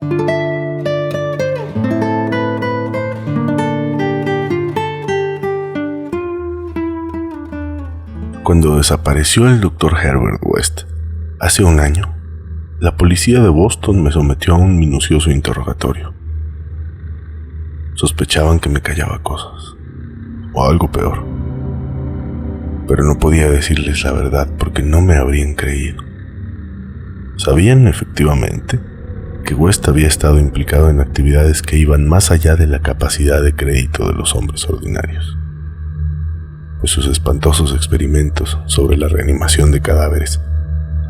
Cuando desapareció el Dr. Herbert West, hace un año, la policía de Boston me sometió a un minucioso interrogatorio. Sospechaban que me callaba cosas, o algo peor, pero no podía decirles la verdad porque no me habrían creído. Sabían efectivamente que West había estado implicado en actividades que iban más allá de la capacidad de crédito de los hombres ordinarios, pues sus espantosos experimentos sobre la reanimación de cadáveres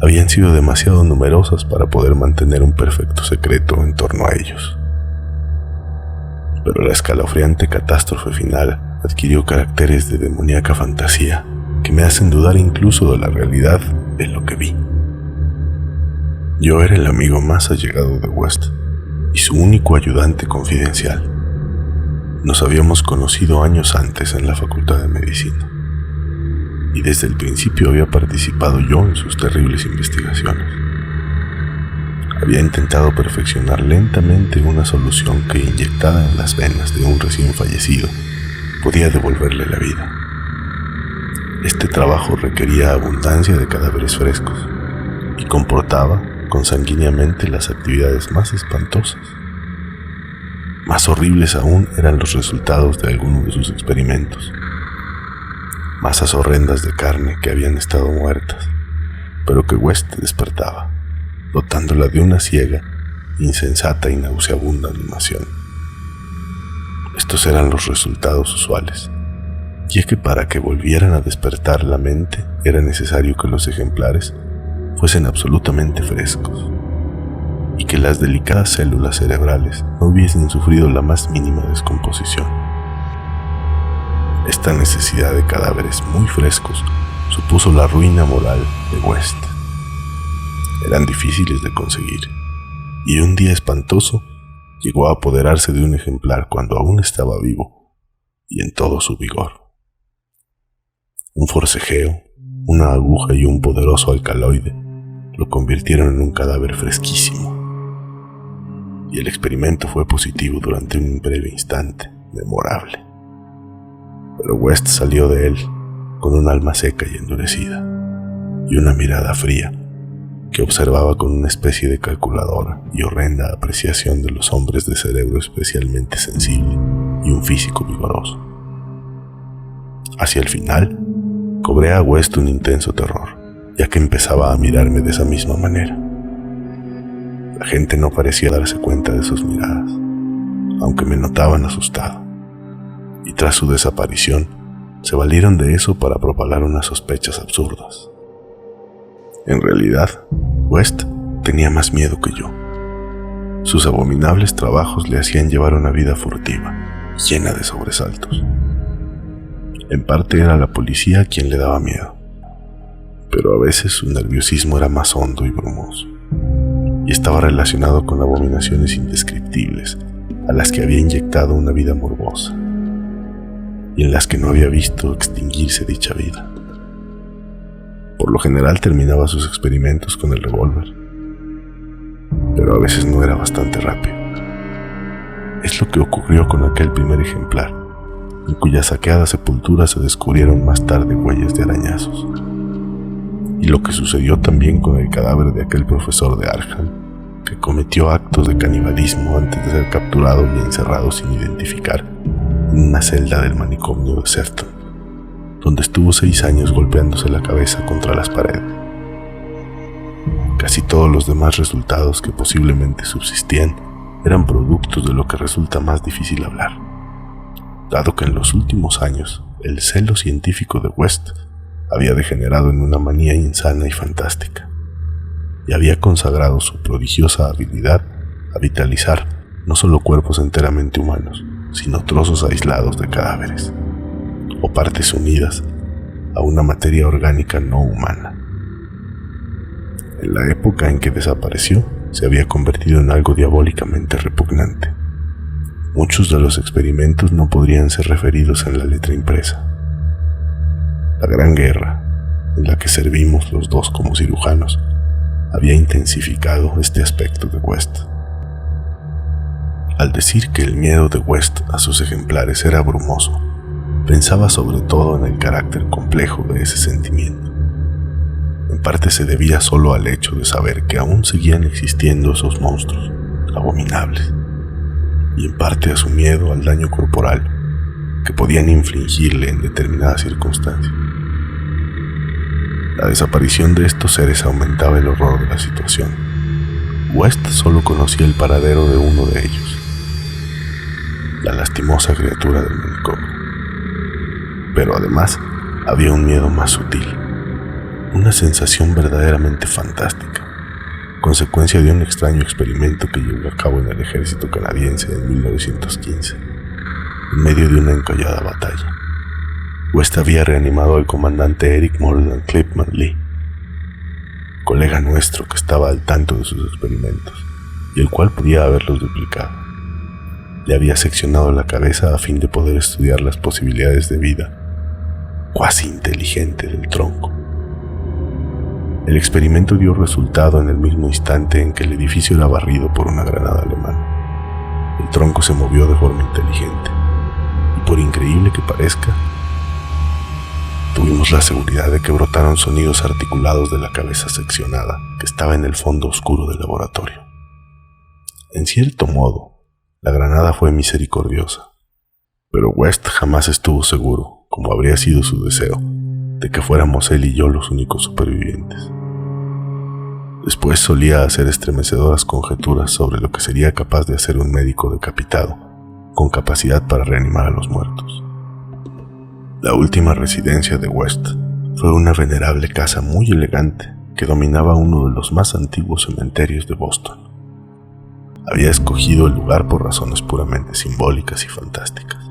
habían sido demasiado numerosas para poder mantener un perfecto secreto en torno a ellos. Pero la escalofriante catástrofe final adquirió caracteres de demoníaca fantasía que me hacen dudar incluso de la realidad de lo que vi. Yo era el amigo más allegado de West y su único ayudante confidencial. Nos habíamos conocido años antes en la Facultad de Medicina, y desde el principio había participado yo en sus terribles investigaciones. Había intentado perfeccionar lentamente una solución que, inyectada en las venas de un recién fallecido, podía devolverle la vida. Este trabajo requería abundancia de cadáveres frescos y comportaba consanguíneamente las actividades más espantosas. Más horribles aún eran los resultados de algunos de sus experimentos. Masas horrendas de carne que habían estado muertas, pero que West despertaba, dotándola de una ciega, insensata y nauseabunda animación. Estos eran los resultados usuales, y es que para que volvieran a despertar la mente era necesario que los ejemplares fuesen absolutamente frescos, y que las delicadas células cerebrales no hubiesen sufrido la más mínima descomposición. Esta necesidad de cadáveres muy frescos supuso la ruina moral de West. Eran difíciles de conseguir, y un día espantoso llegó a apoderarse de un ejemplar cuando aún estaba vivo y en todo su vigor. Un forcejeo, una aguja y un poderoso alcaloide lo convirtieron en un cadáver fresquísimo. Y el experimento fue positivo durante un breve instante, memorable. Pero West salió de él con un alma seca y endurecida, y una mirada fría que observaba con una especie de calculadora y horrenda apreciación de los hombres de cerebro especialmente sensible y un físico vigoroso. Hacia el final, cobré a West un intenso terror, ya que empezaba a mirarme de esa misma manera. La gente no parecía darse cuenta de sus miradas, aunque me notaban asustado, y tras su desaparición se valieron de eso para propagar unas sospechas absurdas. En realidad, West tenía más miedo que yo. Sus abominables trabajos le hacían llevar una vida furtiva, llena de sobresaltos. En parte era la policía quien le daba miedo, pero a veces su nerviosismo era más hondo y brumoso, y estaba relacionado con abominaciones indescriptibles a las que había inyectado una vida morbosa, y en las que no había visto extinguirse dicha vida. Por lo general terminaba sus experimentos con el revólver, pero a veces no era bastante rápido. Es lo que ocurrió con aquel primer ejemplar, en cuya saqueada sepultura se descubrieron más tarde huellas de arañazos. Y lo que sucedió también con el cadáver de aquel profesor de Arkham, que cometió actos de canibalismo antes de ser capturado y encerrado sin identificar en una celda del manicomio de Serton, donde estuvo 6 años golpeándose la cabeza contra las paredes. Casi todos los demás resultados que posiblemente subsistían eran productos de lo que resulta más difícil hablar, dado que en los últimos años el celo científico de West había degenerado en una manía insana y fantástica, y había consagrado su prodigiosa habilidad a vitalizar no solo cuerpos enteramente humanos, sino trozos aislados de cadáveres, o partes unidas a una materia orgánica no humana. En la época en que desapareció, se había convertido en algo diabólicamente repugnante. Muchos de los experimentos no podrían ser referidos en la letra impresa. La Gran Guerra, en la que servimos los dos como cirujanos, había intensificado este aspecto de West. Al decir que el miedo de West a sus ejemplares era abrumoso, pensaba sobre todo en el carácter complejo de ese sentimiento. En parte se debía solo al hecho de saber que aún seguían existiendo esos monstruos abominables, y en parte a su miedo al daño corporal que podían infligirle en determinadas circunstancias. La desaparición de estos seres aumentaba el horror de la situación. West solo conocía el paradero de uno de ellos, la lastimosa criatura del manicomio. Pero además había un miedo más sutil, una sensación verdaderamente fantástica, consecuencia de un extraño experimento que llevó a cabo en el ejército canadiense en 1915, en medio de una encollada batalla. West había reanimado al comandante Eric Morland Clipman Lee, colega nuestro que estaba al tanto de sus experimentos y el cual podía haberlos duplicado. Le había seccionado la cabeza a fin de poder estudiar las posibilidades de vida cuasi inteligente del tronco. El experimento dio resultado en el mismo instante en que el edificio era barrido por una granada alemana. El tronco se movió de forma inteligente y, por increíble que parezca, tuvimos la seguridad de que brotaron sonidos articulados de la cabeza seccionada que estaba en el fondo oscuro del laboratorio. En cierto modo, la granada fue misericordiosa, pero West jamás estuvo seguro, como habría sido su deseo, de que fuéramos él y yo los únicos supervivientes. Después solía hacer estremecedoras conjeturas sobre lo que sería capaz de hacer un médico decapitado, con capacidad para reanimar a los muertos. La última residencia de West fue una venerable casa muy elegante que dominaba uno de los más antiguos cementerios de Boston. Había escogido el lugar por razones puramente simbólicas y fantásticas,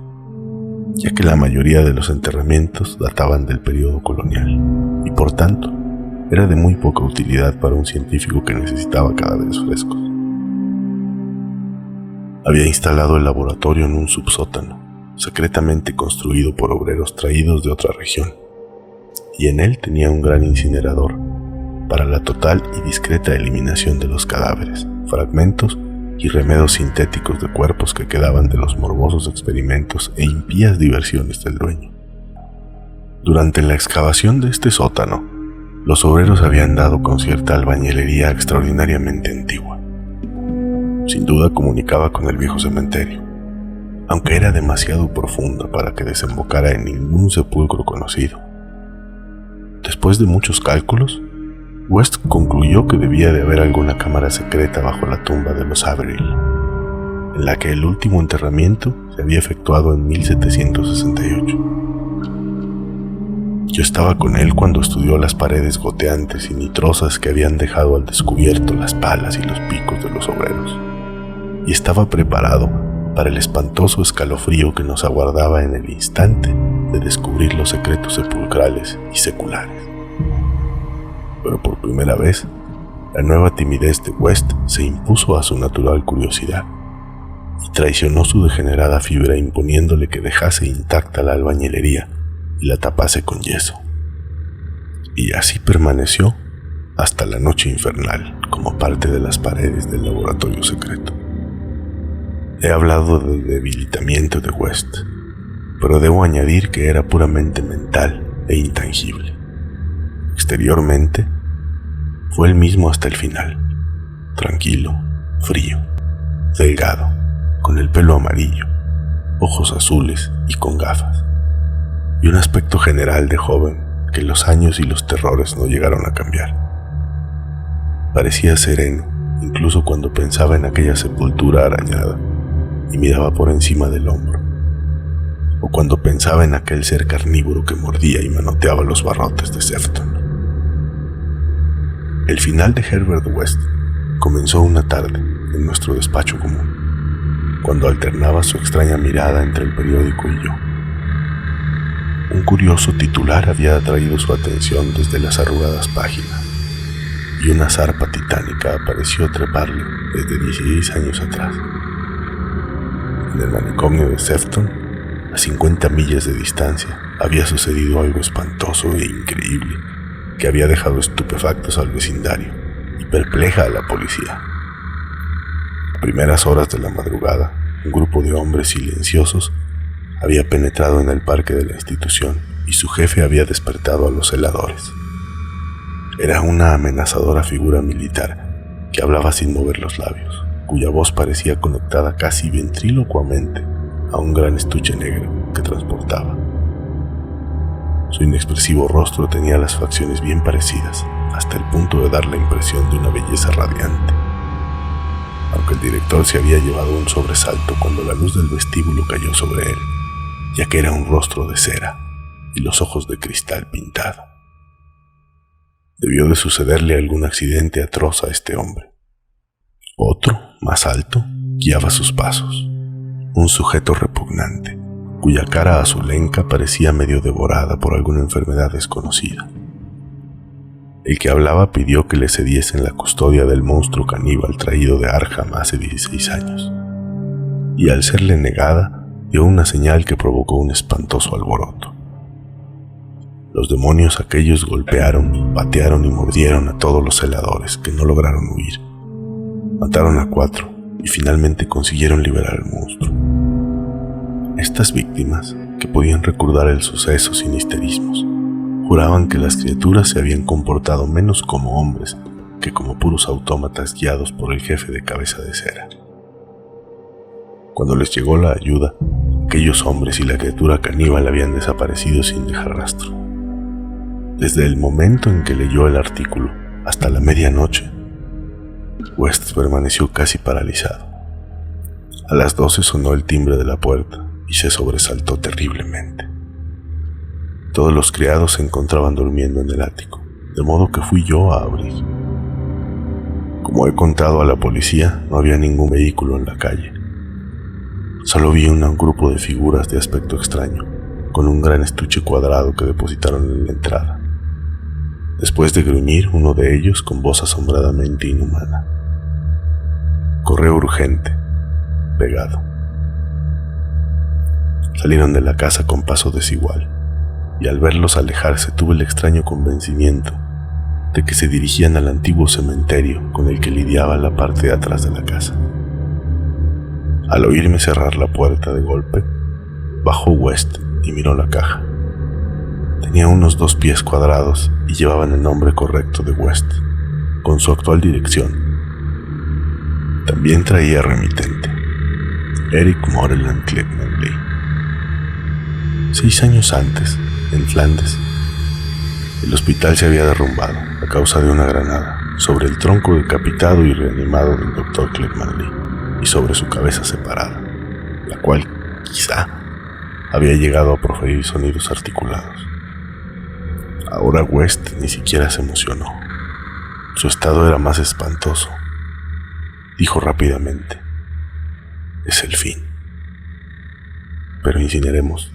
ya que la mayoría de los enterramientos databan del periodo colonial y por tanto era de muy poca utilidad para un científico que necesitaba cadáveres frescos. Había instalado el laboratorio en un subsótano, secretamente construido por obreros traídos de otra región, y en él tenía un gran incinerador para la total y discreta eliminación de los cadáveres, fragmentos y remedos sintéticos de cuerpos que quedaban de los morbosos experimentos e impías diversiones del dueño. Durante la excavación de este sótano, los obreros habían dado con cierta albañilería extraordinariamente antigua. Sin duda comunicaba con el viejo cementerio, aunque era demasiado profunda para que desembocara en ningún sepulcro conocido. Después de muchos cálculos, West concluyó que debía de haber alguna cámara secreta bajo la tumba de los Averill, en la que el último enterramiento se había efectuado en 1768. Yo estaba con él cuando estudió las paredes goteantes y nitrosas que habían dejado al descubierto las palas y los picos de los obreros, y estaba preparado para el espantoso escalofrío que nos aguardaba en el instante de descubrir los secretos sepulcrales y seculares. Pero por primera vez, la nueva timidez de West se impuso a su natural curiosidad y traicionó su degenerada fibra imponiéndole que dejase intacta la albañilería y la tapase con yeso. Y así permaneció hasta la noche infernal como parte de las paredes del laboratorio secreto. He hablado del debilitamiento de West, pero debo añadir que era puramente mental e intangible. Exteriormente, fue el mismo hasta el final, tranquilo, frío, delgado, con el pelo amarillo, ojos azules y con gafas, y un aspecto general de joven que los años y los terrores no llegaron a cambiar. Parecía sereno, incluso cuando pensaba en aquella sepultura arañada y miraba por encima del hombro, o cuando pensaba en aquel ser carnívoro que mordía y manoteaba los barrotes de Sefton. El final de Herbert West comenzó una tarde en nuestro despacho común, cuando alternaba su extraña mirada entre el periódico y yo. Un curioso titular había atraído su atención desde las arrugadas páginas, y una zarpa titánica apareció treparle desde 16 años atrás. En el manicomio de Sefton, a 50 millas de distancia, había sucedido algo espantoso e increíble que había dejado estupefactos al vecindario y perpleja a la policía. A primeras horas de la madrugada, un grupo de hombres silenciosos había penetrado en el parque de la institución y su jefe había despertado a los celadores. Era una amenazadora figura militar que hablaba sin mover los labios, cuya voz parecía conectada casi ventrílocuamente a un gran estuche negro que transportaba. Su inexpresivo rostro tenía las facciones bien parecidas, hasta el punto de dar la impresión de una belleza radiante. Aunque el director se había llevado un sobresalto cuando la luz del vestíbulo cayó sobre él, ya que era un rostro de cera y los ojos de cristal pintado. Debió de sucederle algún accidente atroz a este hombre. Otro, más alto, guiaba sus pasos. Un sujeto repugnante, cuya cara azulenca parecía medio devorada por alguna enfermedad desconocida. El que hablaba pidió que le cediesen la custodia del monstruo caníbal traído de Arkham hace 16 años, y al serle negada, dio una señal que provocó un espantoso alboroto. Los demonios aquellos golpearon, patearon y mordieron a todos los celadores, que no lograron huir. Mataron a 4 y finalmente consiguieron liberar al monstruo. Estas víctimas, que podían recordar el suceso sin histerismos, juraban que las criaturas se habían comportado menos como hombres que como puros autómatas guiados por el jefe de cabeza de cera. Cuando les llegó la ayuda, aquellos hombres y la criatura caníbal habían desaparecido sin dejar rastro. Desde el momento en que leyó el artículo hasta la medianoche, West permaneció casi paralizado. A las 12 sonó el timbre de la puerta y se sobresaltó terriblemente. Todos los criados se encontraban durmiendo en el ático, de modo que fui yo a abrir. Como he contado a la policía, no había ningún vehículo en la calle. Solo vi un grupo de figuras de aspecto extraño, con un gran estuche cuadrado que depositaron en la entrada. Después de gruñir, uno de ellos, con voz asombradamente inhumana: correo urgente, pegado. Salieron de la casa con paso desigual, y al verlos alejarse tuve el extraño convencimiento de que se dirigían al antiguo cementerio con el que lidiaba la parte de atrás de la casa. Al oírme cerrar la puerta de golpe, bajó West y miró la caja. Tenía unos 2 pies cuadrados y llevaban el nombre correcto de West, con su actual dirección. También traía remitente: Eric Moreland Clipman Lee. 6 años antes, en Flandes, el hospital se había derrumbado a causa de una granada sobre el tronco decapitado y reanimado del Dr. Clipman Lee y sobre su cabeza separada, la cual, quizá, había llegado a proferir sonidos articulados. Ahora West ni siquiera se emocionó. Su estado era más espantoso. Dijo rápidamente: es el fin. Pero incineremos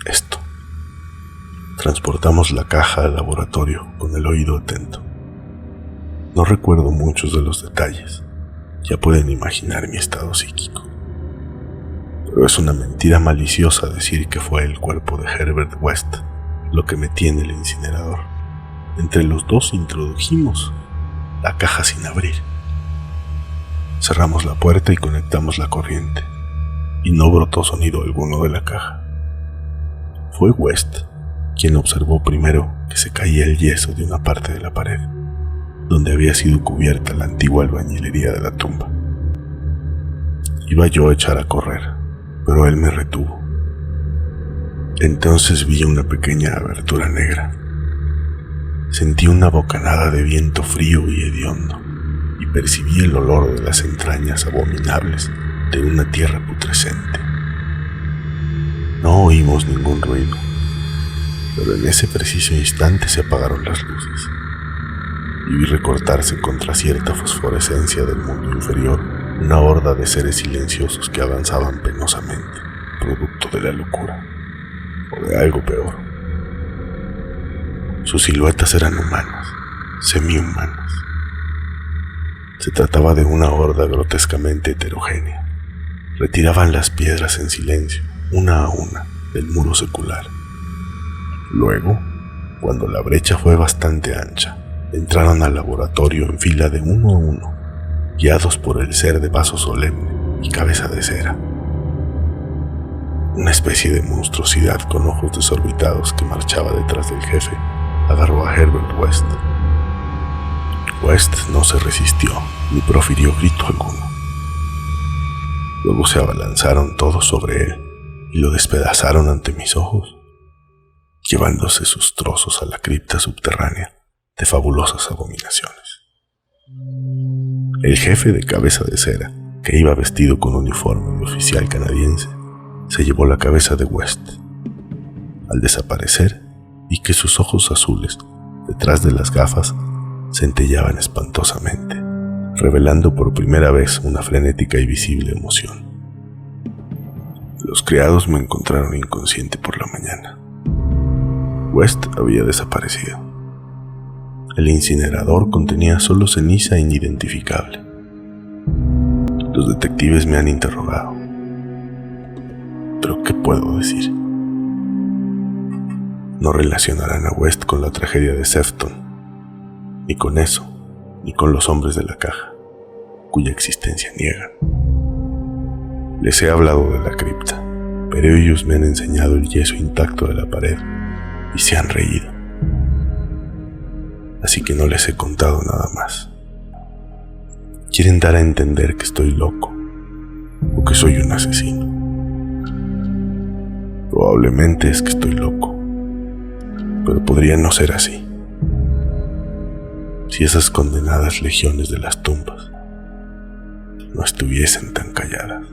esto. Transportamos la caja al laboratorio con el oído atento. No recuerdo muchos de los detalles. Ya pueden imaginar mi estado psíquico. Pero es una mentira maliciosa decir que fue el cuerpo de Herbert West lo que metí en el incinerador. Entre los dos introdujimos la caja sin abrir. Cerramos la puerta y conectamos la corriente, y no brotó sonido alguno de la caja. Fue West quien observó primero que se caía el yeso de una parte de la pared, donde había sido cubierta la antigua albañilería de la tumba. Iba yo a echar a correr, pero él me retuvo. Entonces vi una pequeña abertura negra. Sentí una bocanada de viento frío y hediondo, y percibí el olor de las entrañas abominables de una tierra putrescente. No oímos ningún ruido, pero en ese preciso instante se apagaron las luces, y vi recortarse contra cierta fosforescencia del mundo inferior una horda de seres silenciosos que avanzaban penosamente, producto de la locura, o de algo peor. Sus siluetas eran humanas, semi-humanas. Se trataba de una horda grotescamente heterogénea. Retiraban las piedras en silencio, una a una, del muro secular. Luego, cuando la brecha fue bastante ancha, entraron al laboratorio en fila de uno a uno, guiados por el ser de vaso solemne y cabeza de cera. Una especie de monstruosidad con ojos desorbitados que marchaba detrás del jefe agarró a Herbert West. West no se resistió ni profirió grito alguno. Luego se abalanzaron todos sobre él y lo despedazaron ante mis ojos, llevándose sus trozos a la cripta subterránea de fabulosas abominaciones. El jefe de cabeza de cera, que iba vestido con uniforme de oficial canadiense, se llevó la cabeza de West. Al desaparecer, vi que sus ojos azules, detrás de las gafas, centellaban espantosamente, revelando por primera vez una frenética y visible emoción. Los criados me encontraron inconsciente por la mañana. West había desaparecido. El incinerador contenía solo ceniza inidentificable. Los detectives me han interrogado. ¿Pero qué puedo decir? No relacionarán a West con la tragedia de Sefton, ni con eso, ni con los hombres de la caja, cuya existencia niegan. Les he hablado de la cripta, pero ellos me han enseñado el yeso intacto de la pared y se han reído. Así que no les he contado nada más. Quieren dar a entender que estoy loco o que soy un asesino. Probablemente es que estoy loco, pero podría no ser así. Si esas condenadas legiones de las tumbas no estuviesen tan calladas.